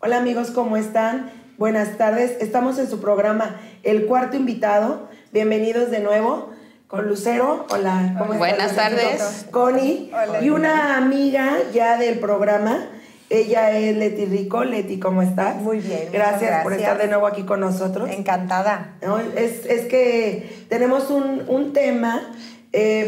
Hola amigos, ¿cómo están? Buenas tardes. Estamos en su programa El Cuarto Invitado. Bienvenidos de nuevo con Lucero. Hola, ¿cómo estás? Buenas tardes. Connie. Hola. Y una amiga ya del programa. Ella es Leti Rico. Leti, ¿cómo estás? Muy bien. Gracias por estar de nuevo aquí con nosotros. Encantada. No, es que tenemos un tema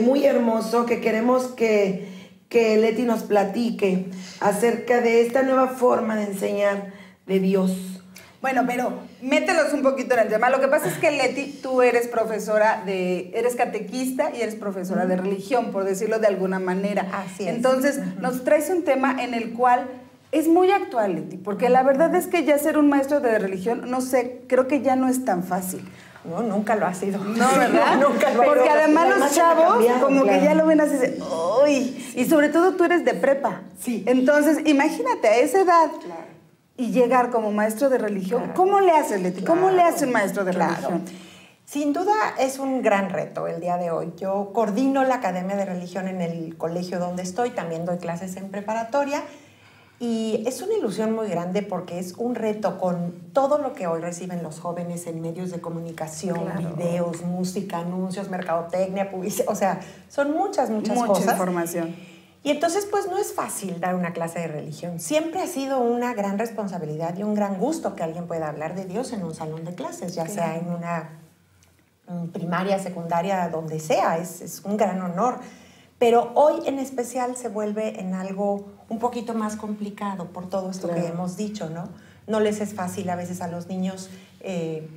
muy hermoso que queremos que Leti nos platique acerca de esta nueva forma de enseñar de Dios. Bueno, pero mételos un poquito en el tema. Lo que pasa es que, Leti, tú eres eres catequista y eres profesora de religión, por decirlo de alguna manera. Así es. Entonces, nos traes un tema en el cual es muy actual, Leti, porque la verdad es que ya ser un maestro de religión, no sé, creo que ya no es tan fácil. No, nunca lo ha sido. No, ¿verdad? Nunca lo ha sido. Porque además los chavos como claro, que ya lo ven así de, ¡uy! Y sobre todo tú eres de prepa. Sí. Entonces, imagínate a esa edad y llegar como maestro de religión. Claro. ¿Cómo le haces, Leti? ¿Cómo le hace un maestro de religión? Sin duda es un gran reto el día de hoy. Yo coordino la Academia de Religión en el colegio donde estoy, también doy clases en preparatoria. Y es una ilusión muy grande porque es un reto con todo lo que hoy reciben los jóvenes en medios de comunicación, videos, música, anuncios, mercadotecnia, publicidad, o sea, son muchas cosas. Mucha información. Y entonces, pues, no es fácil dar una clase de religión. Siempre ha sido una gran responsabilidad y un gran gusto que alguien pueda hablar de Dios en un salón de clases, ya sea en una primaria, secundaria, donde sea, es un gran honor. Pero hoy en especial se vuelve en algo un poquito más complicado por todo esto que hemos dicho, ¿no? No les es fácil a veces a los niños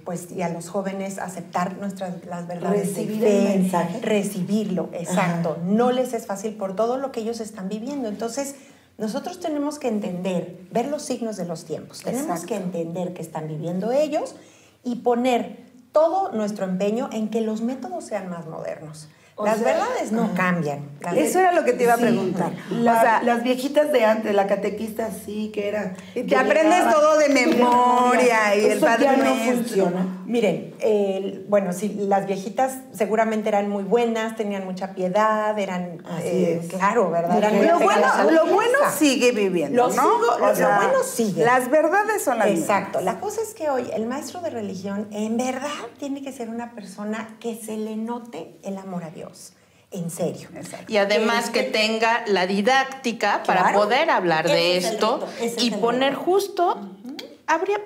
pues, y a los jóvenes aceptar las verdades. Recibir el mensaje. Recibirlo, exacto. Ajá. No les es fácil por todo lo que ellos están viviendo. Entonces, nosotros tenemos que entender, ver los signos de los tiempos. Tenemos que entender qué están viviendo ellos y poner todo nuestro empeño en que los métodos sean más modernos. Las verdades no cambian. Eso era lo que te iba a preguntar. Las viejitas de antes, la catequista sí, que era... Y te aprendes todo de memoria y el padre ya no maestro. funciona. Miren, bueno, sí, las viejitas seguramente eran muy buenas, tenían mucha piedad, eran... claro, ¿verdad? Lo bueno sigue viviendo, ¿no? Lo bueno sigue. Las verdades son las Exacto. mismas. La cosa es que hoy el maestro de religión en verdad tiene que ser una persona que se le note el amor a Dios. En serio. Exacto. Y además que tenga la didáctica para poder hablar de esto y poner justo...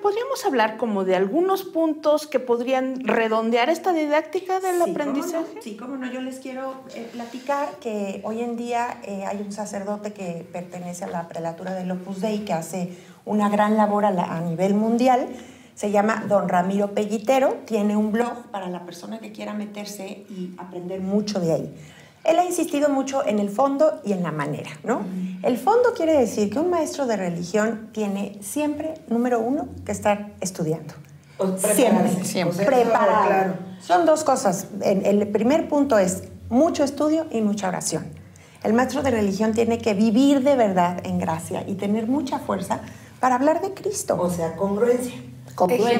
podríamos hablar como de algunos puntos que podrían redondear esta didáctica del aprendizaje. Cómo no. Yo les quiero platicar que hoy en día hay un sacerdote que pertenece a la prelatura del Opus Dei que hace una gran labor a nivel mundial. Se llama Don Ramiro Pellitero, tiene un blog para la persona que quiera meterse y aprender mucho de ahí. Él ha insistido mucho en el fondo y en la manera, ¿no? El fondo quiere decir que un maestro de religión tiene siempre, número uno, que estar estudiando. Siempre. Preparado. Claro. Son dos cosas. El primer punto es mucho estudio y mucha oración. El maestro de religión tiene que vivir de verdad en gracia y tener mucha fuerza para hablar de Cristo. O sea, congruencia.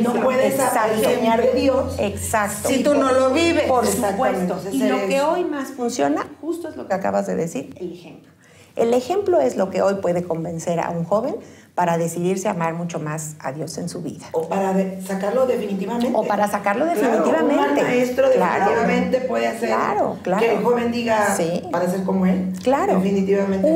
No puedes enseñar de Dios. Exacto. Si tú no lo vives. Por supuesto. Y lo que hoy más funciona, justo es lo que acabas de decir, el ejemplo. El ejemplo es lo que hoy puede convencer a un joven para decidirse a amar mucho más a Dios en su vida. O para sacarlo definitivamente. Un maestro definitivamente puede hacer que el joven diga para ser como él. Claro. Definitivamente.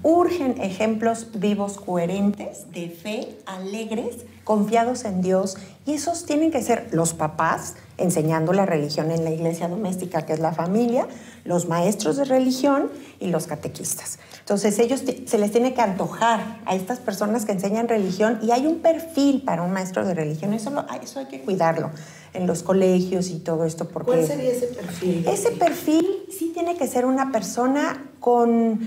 Urgen ejemplos vivos, coherentes, de fe, alegres, confiados en Dios. Y esos tienen que ser los papás, enseñando la religión en la iglesia doméstica, que es la familia, los maestros de religión y los catequistas. Entonces, ellos se les tiene que antojar a estas personas que enseñan religión y hay un perfil para un maestro de religión. Eso hay que cuidarlo en los colegios y todo esto. Porque ¿cuál sería ese perfil? Ese perfil sí tiene que ser una persona con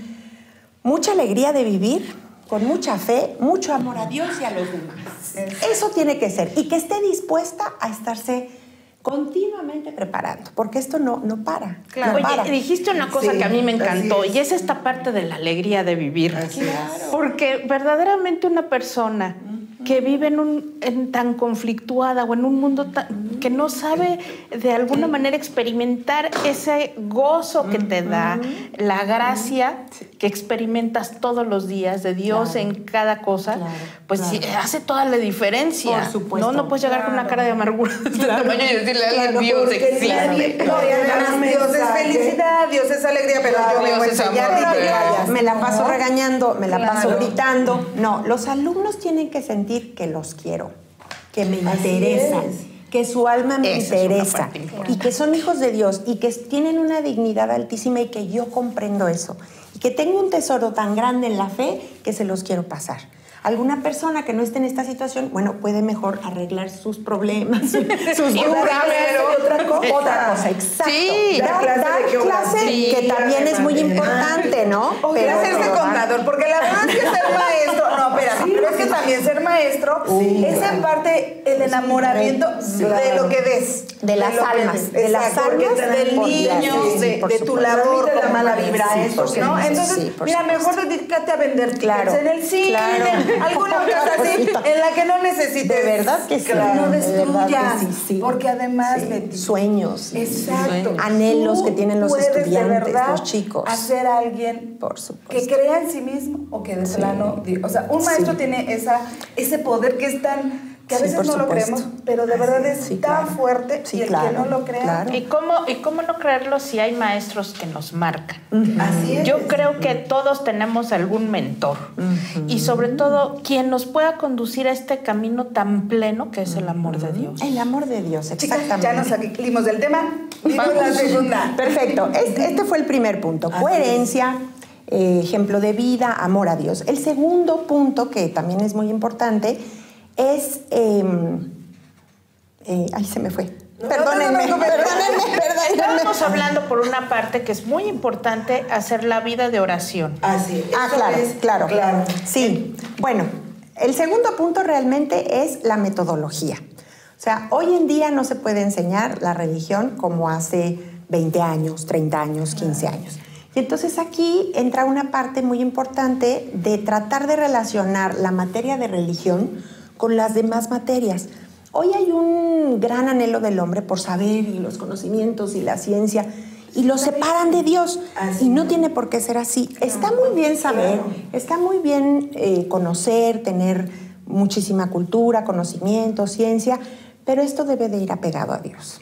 mucha alegría de vivir, con mucha fe, mucho amor a Dios y a los demás. Eso tiene que ser. Y que esté dispuesta a estarse continuamente preparando, porque esto no para. Claro. Oye, dijiste una cosa que a mí me encantó, y es esta parte de la alegría de vivir. Claro. Porque verdaderamente una persona que vive en tan conflictuada o en un mundo que no sabe de alguna manera experimentar ese gozo que te da, la gracia que experimentas todos los días de Dios en cada cosa, pues sí, hace toda la diferencia. Por supuesto. No puedes llegar con una cara de amargura de este tamaño y decirle a alguien, Dios existe. No, y además Dios es felicidad, Dios es alegría, pero yo me voy a enseñar. Me la paso regañando, me la paso gritando. No, los alumnos tienen que sentir que los quiero, que me interesan, que su alma me interesa y que son hijos de Dios y que tienen una dignidad altísima y que yo comprendo eso y que tengo un tesoro tan grande en la fe que se los quiero pasar. Alguna persona que no esté en esta situación, bueno, puede mejor arreglar sus problemas, sus dudas. Otra cosa, exacto. Sí, dar clase que también es muy importante, ¿no? Pero hacerse contador, porque la verdad es que ser maestro, pero es que también ser maestro es en parte el enamoramiento de lo que ves. De las almas. De las almas, del niño, de tu labor. De la mala vibra, eso, ¿no? Entonces, mira, mejor dedícate a vender tickets en el cine, alguna cosa así, en la que no necesites. De verdad que sí. No destruyas. Sí. Porque además, sueños. Exacto. Anhelos que tienen los estudiantes, los chicos. Hacer a alguien por supuesto, que crea en sí mismo o que de plano. O sea, un maestro tiene ese poder que es tan. Que a veces no lo creemos, pero de verdad es tan fuerte y el que no lo crea. ¿Y cómo no creerlo si hay maestros que nos marcan? Así es. Yo creo que todos tenemos algún mentor y sobre todo quien nos pueda conducir a este camino tan pleno que es el amor de Dios. El amor de Dios, exactamente. Chicas, ya nos salimos del tema. Vamos la segunda. Perfecto. Este fue el primer punto. Coherencia, ejemplo de vida, amor a Dios. El segundo punto, que también es muy importante, es... ay, se me fue. Perdónenme. Estábamos hablando por una parte que es muy importante, hacer la vida de oración. Así es. Claro. Sí. Bueno, el segundo punto realmente es la metodología. O sea, hoy en día no se puede enseñar la religión como hace 20 años, 30 años, 15 años. Y entonces aquí entra una parte muy importante de tratar de relacionar la materia de religión con las demás materias. Hoy hay un gran anhelo del hombre por saber y los conocimientos y la ciencia y los separan de Dios. Y no tiene por qué ser así. Está muy bien saber, está muy bien conocer, tener muchísima cultura, conocimiento, ciencia, pero esto debe de ir apegado a Dios.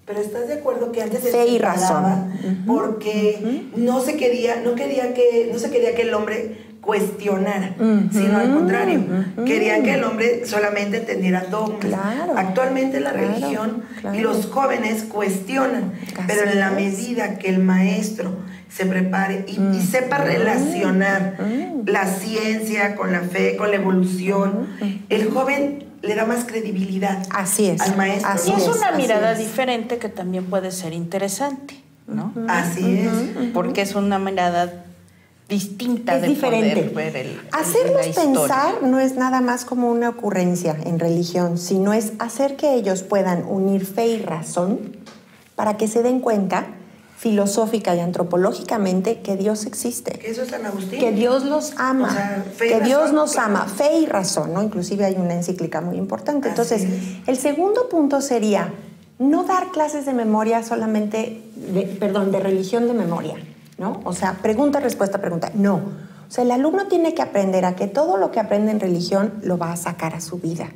Pero ¿estás de acuerdo que antes fe y razón? Porque no se quería que el hombre cuestionara, sino al contrario, querían que el hombre solamente entendiera dogmas. Actualmente la religión y los jóvenes cuestionan, pero en la medida que el maestro se prepare y sepa relacionar la ciencia con la fe, con la evolución, el joven le da más credibilidad al maestro. Y es una mirada diferente que también puede ser interesante, ¿no? Así es. Porque es una mirada distinta, es diferente. Poder ver hacerlos la pensar no es nada más como una ocurrencia en religión, sino es hacer que ellos puedan unir fe y razón para que se den cuenta filosófica y antropológicamente que Dios existe. Que eso es San Agustín. Que Dios los ama. O sea, que Dios nos ama. Fe y razón, ¿no? Inclusive hay una encíclica muy importante. Entonces, el segundo punto sería no dar clases de memoria solamente, de religión de memoria, ¿no? O sea, pregunta, respuesta, pregunta. No. O sea, el alumno tiene que aprender a que todo lo que aprende en religión lo va a sacar a su vida.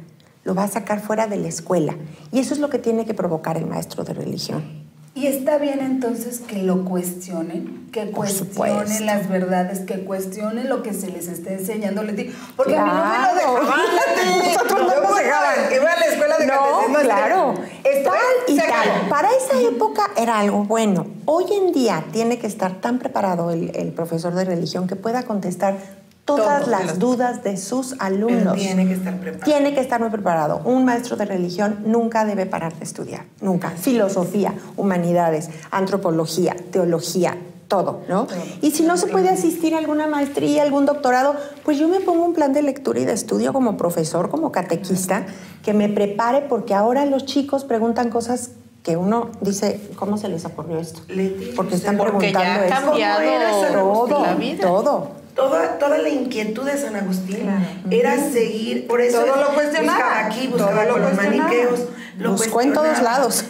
Lo va a sacar fuera de la escuela. Y eso es lo que tiene que provocar el maestro de religión. Y está bien entonces que lo cuestionen, que cuestionen las verdades, que cuestionen lo que se les esté enseñando, Leti. Porque a mí no me lo dejaban, Leti. Nosotros no nos dejaban. Iba a la escuela de catecismo. Claro. Tal y tal. Para esa época era algo bueno. Hoy en día tiene que estar tan preparado el profesor de religión que pueda contestar todas las dudas de sus alumnos. Pero tiene que estar preparado. Tiene que estar muy preparado. Un maestro de religión nunca debe parar de estudiar. Nunca. Filosofía, humanidades, antropología, teología, todo, ¿no? Y si no se puede asistir a alguna maestría, algún doctorado, pues yo me pongo un plan de lectura y de estudio como profesor, como catequista, que me prepare, porque ahora los chicos preguntan cosas que uno dice, ¿cómo se les ocurrió esto? Porque están preguntando ya ha cambiado todo, la vida. toda la inquietud de San Agustín era seguir, por eso todo lo cuestionaba. Buscaba aquí, buscaba con los maniqueos, lo buscó en todos lados.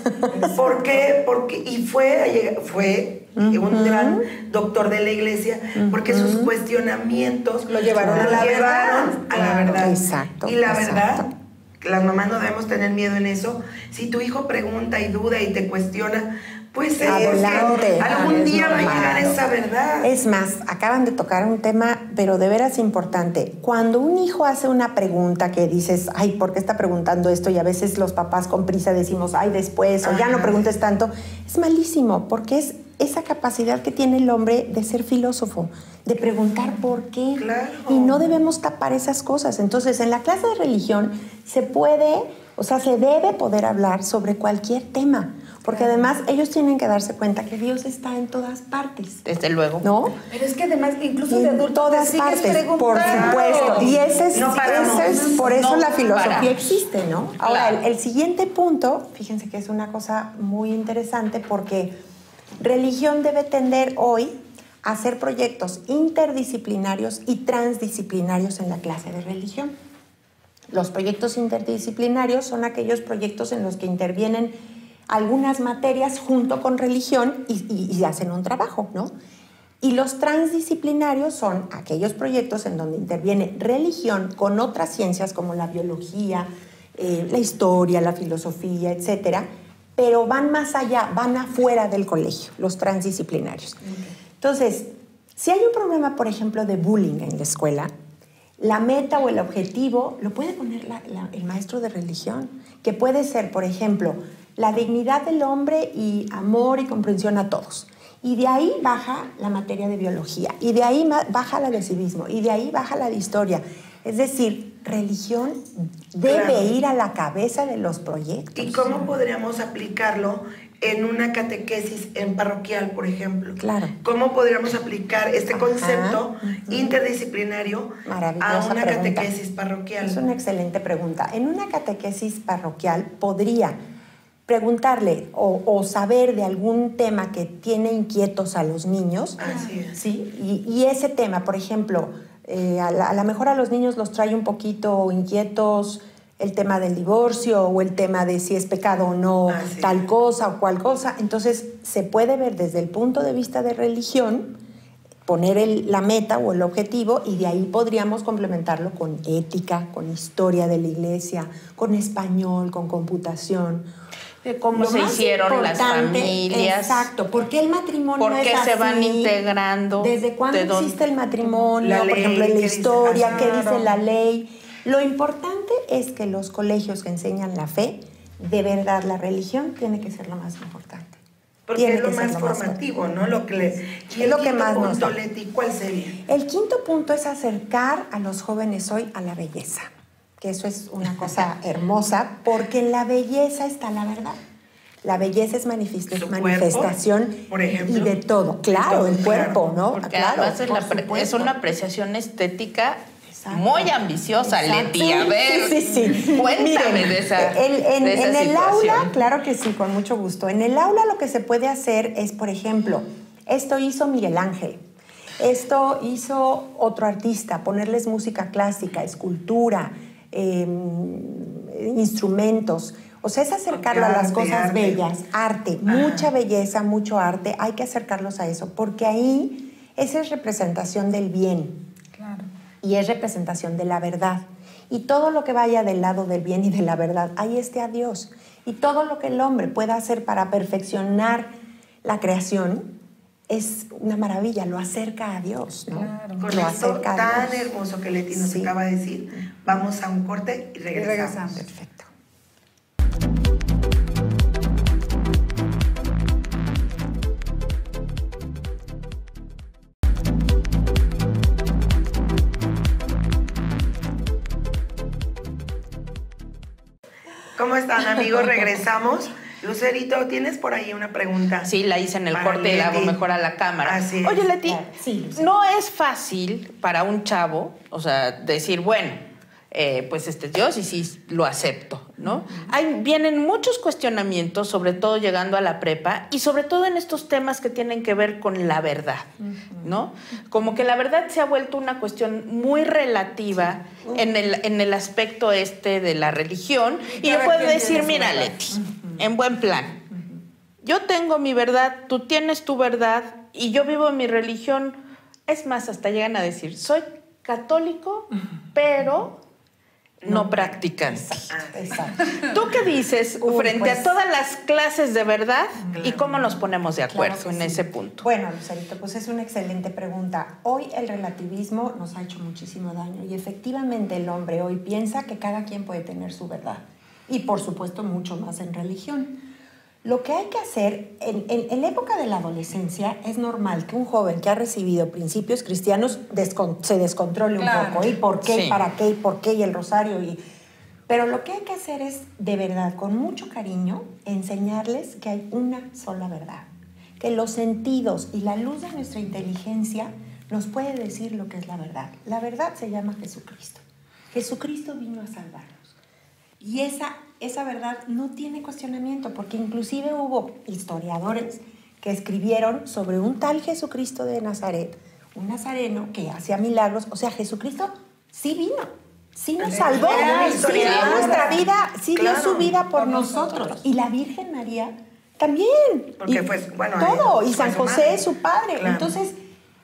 ¿Por qué? Y fue un gran doctor de la iglesia, porque sus cuestionamientos lo llevaron a la verdad. Exacto. Y la verdad, las mamás no debemos tener miedo en eso. Si tu hijo pregunta y duda y te cuestiona, pues adelante. Algún día va a llegar esa verdad. Es más, acaban de tocar un tema, pero de veras importante. Cuando un hijo hace una pregunta que dices, ay, ¿por qué está preguntando esto? Y a veces los papás con prisa decimos, ay, después, o ya no preguntes tanto. Es malísimo, porque es esa capacidad que tiene el hombre de ser filósofo, de preguntar por qué. Claro. Y no debemos tapar esas cosas. Entonces, en la clase de religión se debe poder hablar sobre cualquier tema. Porque además ellos tienen que darse cuenta que Dios está en todas partes. Desde luego. ¿No? Pero es que además, incluso Y de en adultos, todas te sigues partes, por supuesto. Y por eso la filosofía existe, ¿no? Ahora, el siguiente punto, fíjense que es una cosa muy interesante porque religión debe tender hoy a hacer proyectos interdisciplinarios y transdisciplinarios en la clase de religión. Los proyectos interdisciplinarios son aquellos proyectos en los que intervienen algunas materias junto con religión y hacen un trabajo, ¿no? Y los transdisciplinarios son aquellos proyectos en donde interviene religión con otras ciencias como la biología, la historia, la filosofía, etcétera, pero van más allá, van afuera del colegio, los transdisciplinarios. Entonces, si hay un problema, por ejemplo, de bullying en la escuela, la meta o el objetivo lo puede poner el maestro de religión, que puede ser, por ejemplo, la dignidad del hombre y amor y comprensión a todos. Y de ahí baja la materia de biología, y de ahí baja la de civismo, y de ahí baja la de historia. Es decir, religión debe ir a la cabeza de los proyectos. ¿Y cómo podríamos aplicarlo en una catequesis en parroquial, por ejemplo? Claro. ¿Cómo podríamos aplicar este concepto interdisciplinario a una catequesis parroquial? Es una excelente pregunta. En una catequesis parroquial podría preguntarle o saber de algún tema que tiene inquietos a los niños. Así es. ¿Sí? Y ese tema, por ejemplo, a lo mejor a los niños los trae un poquito inquietos el tema del divorcio o el tema de si es pecado o no tal cosa o cual cosa. Entonces se puede ver desde el punto de vista de religión, poner la meta o el objetivo, y de ahí podríamos complementarlo con ética, con historia de la iglesia, con español, con computación. De cómo se hicieron las familias. Exacto. ¿Por qué el matrimonio ¿Por qué es así? se van integrando? ¿Desde cuándo existe el matrimonio? Por ejemplo, en la historia, ¿qué dice la ley? Lo importante es que los colegios que enseñan la fe, de verdad, la religión tiene que ser lo más importante. Porque es lo más formativo, ¿no? Es lo que más nos da. Leti, ¿cuál sería? El quinto punto es acercar a los jóvenes hoy a la belleza. Que eso es una cosa hermosa, porque en la belleza está la verdad. La belleza es manifestación cuerpo, por ejemplo, y de todo. Claro, el cuerpo, ¿no? Porque claro, además es una apreciación estética muy ambiciosa, Exacto. Leti. A ver, sí. Cuéntame de esa en el situación. aula, claro que sí, con mucho gusto. En el aula lo que se puede hacer es, por ejemplo, esto hizo Miguel Ángel, esto hizo otro artista, ponerles música clásica, escultura, instrumentos. O sea, es acercarlo a las cosas bellas, arte, mucha belleza, mucho arte. Hay que acercarlos a eso, porque ahí esa es representación del bien. Claro. Y es representación de la verdad. Y todo lo que vaya del lado del bien y de la verdad, ahí está Dios. Y todo lo que el hombre pueda hacer para perfeccionar la creación es una maravilla, lo acerca a Dios, ¿no? Claro. Con esto tan hermoso que Leti nos acaba de decir, vamos a un corte y regresamos. Perfecto. ¿Cómo están, amigos? Regresamos. Lucerito, ¿tienes por ahí una pregunta? Sí, la hice en el corte y la hago mejor a la cámara. Así es. Oye, Leti, sí. no es fácil para un chavo, o sea, decir, bueno, pues este es Dios y sí lo acepto. ¿no? Vienen muchos cuestionamientos, sobre todo llegando a la prepa, y sobre todo en estos temas que tienen que ver con la verdad, ¿no? Como que la verdad se ha vuelto una cuestión muy relativa en el aspecto de la religión, y yo puedo decir, mira, Leti, en buen plan, yo tengo mi verdad, tú tienes tu verdad, y yo vivo mi religión. Es más, hasta llegan a decir, soy católico, pero no practicante. Exacto. ¿Tú qué dices frente a todas las clases de verdad y cómo nos ponemos de acuerdo en ese punto? Bueno, Lucerito, pues es una excelente pregunta. Hoy el relativismo nos ha hecho muchísimo daño y efectivamente el hombre hoy piensa que cada quien puede tener su verdad y por supuesto mucho más en religión. Lo que hay que hacer, en la época de la adolescencia, es normal que un joven que ha recibido principios cristianos se descontrole un poco. ¿Y por qué? Sí. ¿Para qué? ¿Y por qué? Y el rosario. Pero lo que hay que hacer es, de verdad, con mucho cariño, enseñarles que hay una sola verdad. Que los sentidos y la luz de nuestra inteligencia nos puede decir lo que es la verdad. La verdad se llama Jesucristo. Jesucristo vino a salvarnos. Y esa verdad no tiene cuestionamiento, porque inclusive hubo historiadores que escribieron sobre un tal Jesucristo de Nazaret, un nazareno que hacía milagros. O sea, Jesucristo sí vino, sí nos salvó, sí dio nuestra vida, sí dio su vida por nosotros. Y la Virgen María también. Porque pues, bueno, todo, y San José es su padre. Claro. Entonces,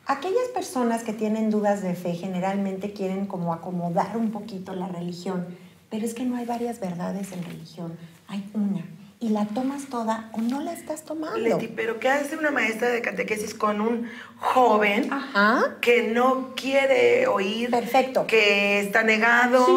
aquellas personas que tienen dudas de fe generalmente quieren como acomodar un poquito la religión. Pero es que no hay varias verdades en religión, hay una. Y la tomas toda o no la estás tomando. Leti, pero ¿qué hace una maestra de catequesis con un joven que no quiere oír? Perfecto. Que está negado,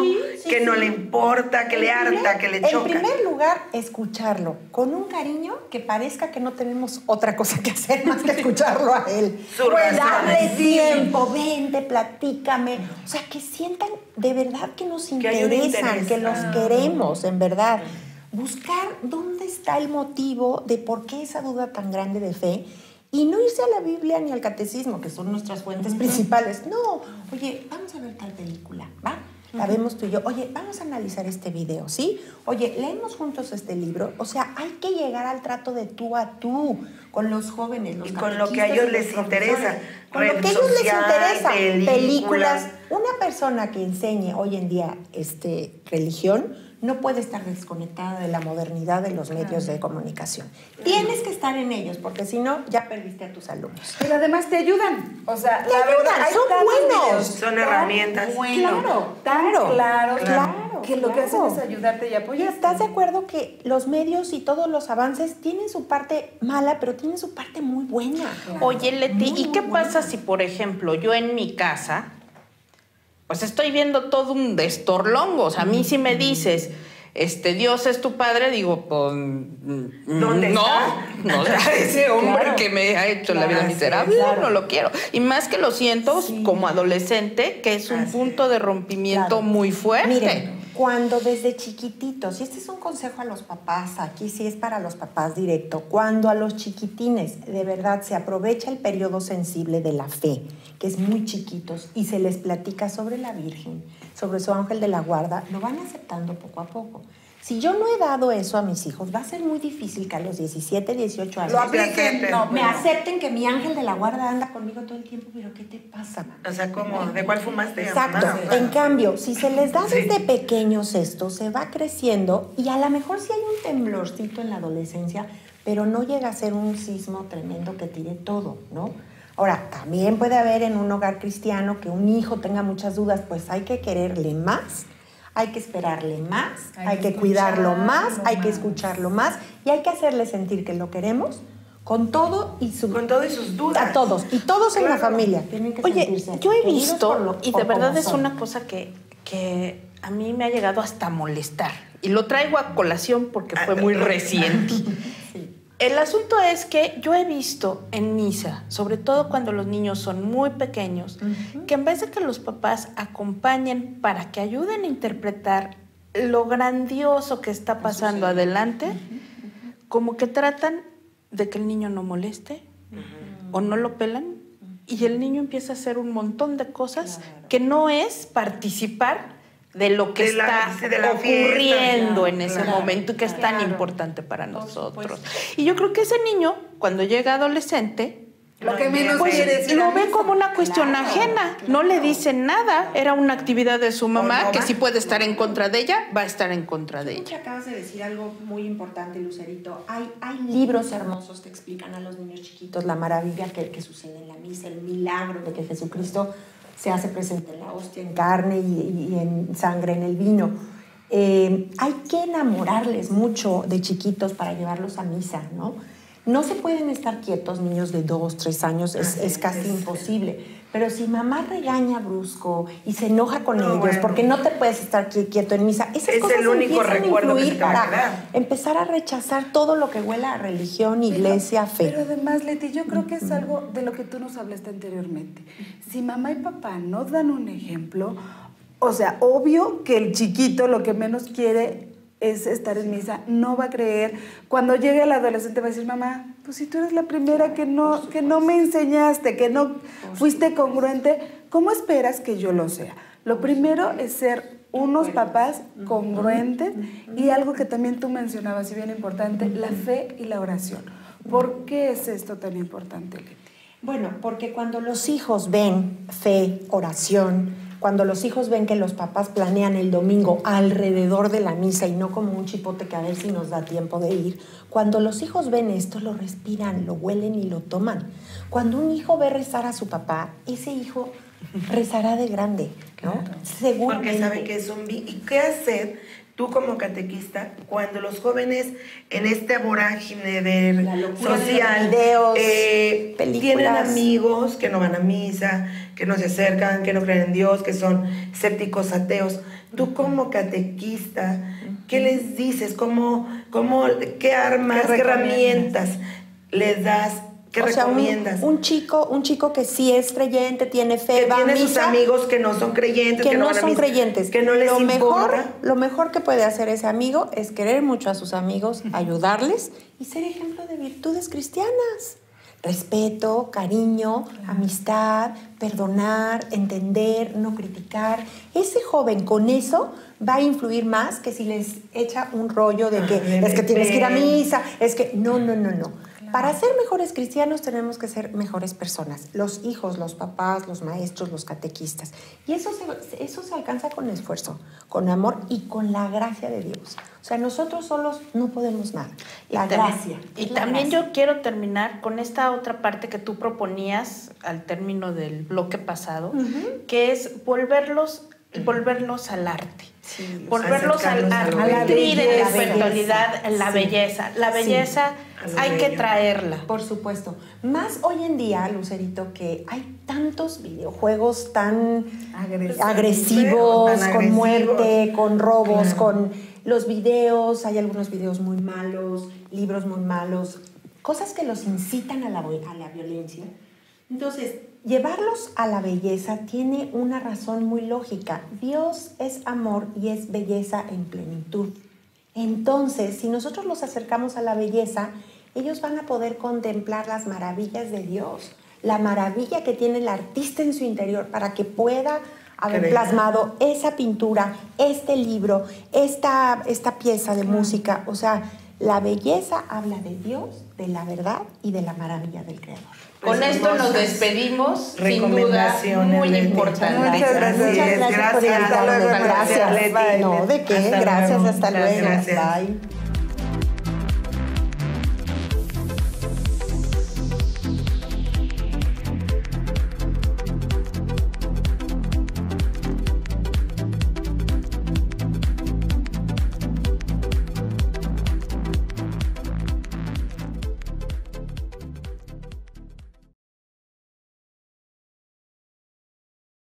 que no le importa, que le harta, que le choca. En primer lugar, escucharlo con un cariño que parezca que no tenemos otra cosa que hacer más que escucharlo a él. Pues darle tiempo, vente, platícame. O sea, que sientan de verdad que nos interesan, que los queremos, en verdad. Buscar dónde está el motivo de por qué esa duda tan grande de fe y no irse a la Biblia ni al catecismo, que son nuestras fuentes principales. No, oye, vamos a ver tal película, ¿va? La vemos tú y yo. Oye, vamos a analizar este video, ¿sí? Oye, leemos juntos este libro. O sea, hay que llegar al trato de tú a tú con los jóvenes, los catequistas. Y con lo que a ellos les interesa. Con lo que a ellos les interesa. Películas. Una persona que enseñe hoy en día religión no puede estar desconectada de la modernidad de los medios de comunicación. Tienes que estar en ellos, porque si no, ya perdiste a tus alumnos. Pero además te ayudan. O sea, la verdad, son buenos. Son herramientas. Claro. Que lo que hacen es ayudarte y apoyarte. ¿Estás de acuerdo que los medios y todos los avances tienen su parte mala, pero tienen su parte muy buena? Claro. Oye, Leti, ¿y qué pasa si, por ejemplo, yo en mi casa... pues estoy viendo todo un destorlongo? O sea, a mí si me dices, Dios es tu padre, digo, pues, ¿dónde está? No, o sea, ese hombre que me ha hecho la vida miserable, no lo quiero. Y más que lo siento como adolescente, que es un punto de rompimiento muy fuerte. Miren, cuando desde chiquititos, y este es un consejo a los papás, aquí sí es para los papás directo, cuando a los chiquitines de verdad se aprovecha el periodo sensible de la fe, que es muy chiquitos, y se les platica sobre la Virgen, sobre su ángel de la guarda, lo van aceptando poco a poco. Si yo no he dado eso a mis hijos, va a ser muy difícil que a los 17, 18 años me acepten que mi ángel de la guarda anda conmigo todo el tiempo. ¿Pero qué te pasa? O sea, ¿cómo? ¿De cuál fumaste? Exacto. En cambio, si se les da desde pequeños esto, se va creciendo y a lo mejor sí hay un temblorcito en la adolescencia, pero no llega a ser un sismo tremendo que tire todo, ¿no? Ahora, también puede haber en un hogar cristiano que un hijo tenga muchas dudas, pues hay que quererle más, hay que esperarle más, hay que cuidarlo más, hay que escucharlo más y hay que hacerle sentir que lo queremos con todo y sus dudas. A todos, y todos en la familia tienen que sentirse. Oye, yo he visto, y de verdad es una cosa que a mí me ha llegado hasta molestar, y lo traigo a colación porque fue muy reciente. El asunto es que yo he visto en misa, sobre todo cuando los niños son muy pequeños, que en vez de que los papás acompañen para que ayuden a interpretar lo grandioso que está pasando adelante, como que tratan de que el niño no moleste o no lo pelan, y el niño empieza a hacer un montón de cosas que no es participar de lo que está ocurriendo en ese claro, momento y que es tan importante para nosotros. Y yo creo que ese niño, cuando llega adolescente, lo que menos pues quiere lo ve como una cuestión ajena, no le dicen nada, era una actividad de su mamá, que si puede estar en contra de ella, va a estar en contra de ella. Acabas de decir algo muy importante, Lucerito. Hay libros hermosos que explican a los niños chiquitos la maravilla que sucede en la misa, el milagro de que Jesucristo se hace presente en la hostia, en carne y en sangre, en el vino. Hay que enamorarles mucho de chiquitos para llevarlos a misa, ¿no? No se pueden estar quietos niños de 2, 3 años, es casi imposible. Pero si mamá regaña brusco y se enoja con ellos porque no te puedes estar quieto en misa, esas cosas el único recuerdo que se te va a para quedar. empezar a rechazar todo lo que huela a religión, iglesia, fe. Pero además, Leti, yo creo que es algo de lo que tú nos hablaste anteriormente. Si mamá y papá nos dan un ejemplo, o sea, obvio que el chiquito lo que menos quiere es estar en misa, no va a creer. Cuando llegue el adolescente va a decir, mamá, pues si tú eres la primera que no me enseñaste, que no fuiste congruente, ¿cómo esperas que yo lo sea? Lo primero es ser unos papás congruentes y algo que también tú mencionabas y bien importante, la fe y la oración. ¿Por qué es esto tan importante, Leti? Bueno, porque cuando los hijos ven fe, oración, cuando los hijos ven que los papás planean el domingo alrededor de la misa y no como un chipote que a ver si nos da tiempo de ir, cuando los hijos ven esto, lo respiran, lo huelen y lo toman. Cuando un hijo ve rezar a su papá, ese hijo rezará de grande, ¿no? Claro. Seguramente. Porque sabe que es un bien. ¿Y qué hacer tú como catequista cuando los jóvenes en esta vorágine de social videos, tienen amigos que no van a misa, que no se acercan, que no creen en Dios, que son escépticos, ateos? Tú como catequista, ¿qué les dices? ¿Qué armas, qué herramientas les das? ¿Qué recomiendas? Un chico que sí es creyente, tiene fe, que va tiene a misa, sus amigos que no son creyentes, que no van a son misa, creyentes, que no les importa. Lo mejor que puede hacer ese amigo es querer mucho a sus amigos, ayudarles y ser ejemplo de virtudes cristianas. Respeto, cariño, amistad, perdonar, entender, no criticar. Ese joven con eso va a influir más que si les echa un rollo de que es que tienes que ir a misa, es que no. Para ser mejores cristianos tenemos que ser mejores personas. Los hijos, los papás, los maestros, los catequistas. Y eso se alcanza con esfuerzo, con amor y con la gracia de Dios. O sea, nosotros solos no podemos nada. La gracia. Y también yo quiero terminar con esta otra parte que tú proponías al término del bloque pasado, que es volverlos al arte. Sí, volverlos al arte, nutrir en la espiritualidad, la belleza. La belleza hay que traerla. Por supuesto. Más hoy en día, Lucerito, que hay tantos videojuegos tan agresivos, con muerte, con robos, con los videos. Hay algunos videos muy malos, libros muy malos, cosas que los incitan a la violencia. Entonces, llevarlos a la belleza tiene una razón muy lógica. Dios es amor y es belleza en plenitud. Entonces, si nosotros los acercamos a la belleza, ellos van a poder contemplar las maravillas de Dios, la maravilla que tiene el artista en su interior para que pueda haber plasmado esa pintura, este libro, esta pieza de música. O sea, la belleza habla de Dios, de la verdad y de la maravilla del Creador. Con esto nos despedimos, sin duda, muy importante. Muchas gracias. Gracias por invitarme. Gracias. No, ¿de qué? Gracias, hasta luego. Gracias. Bye.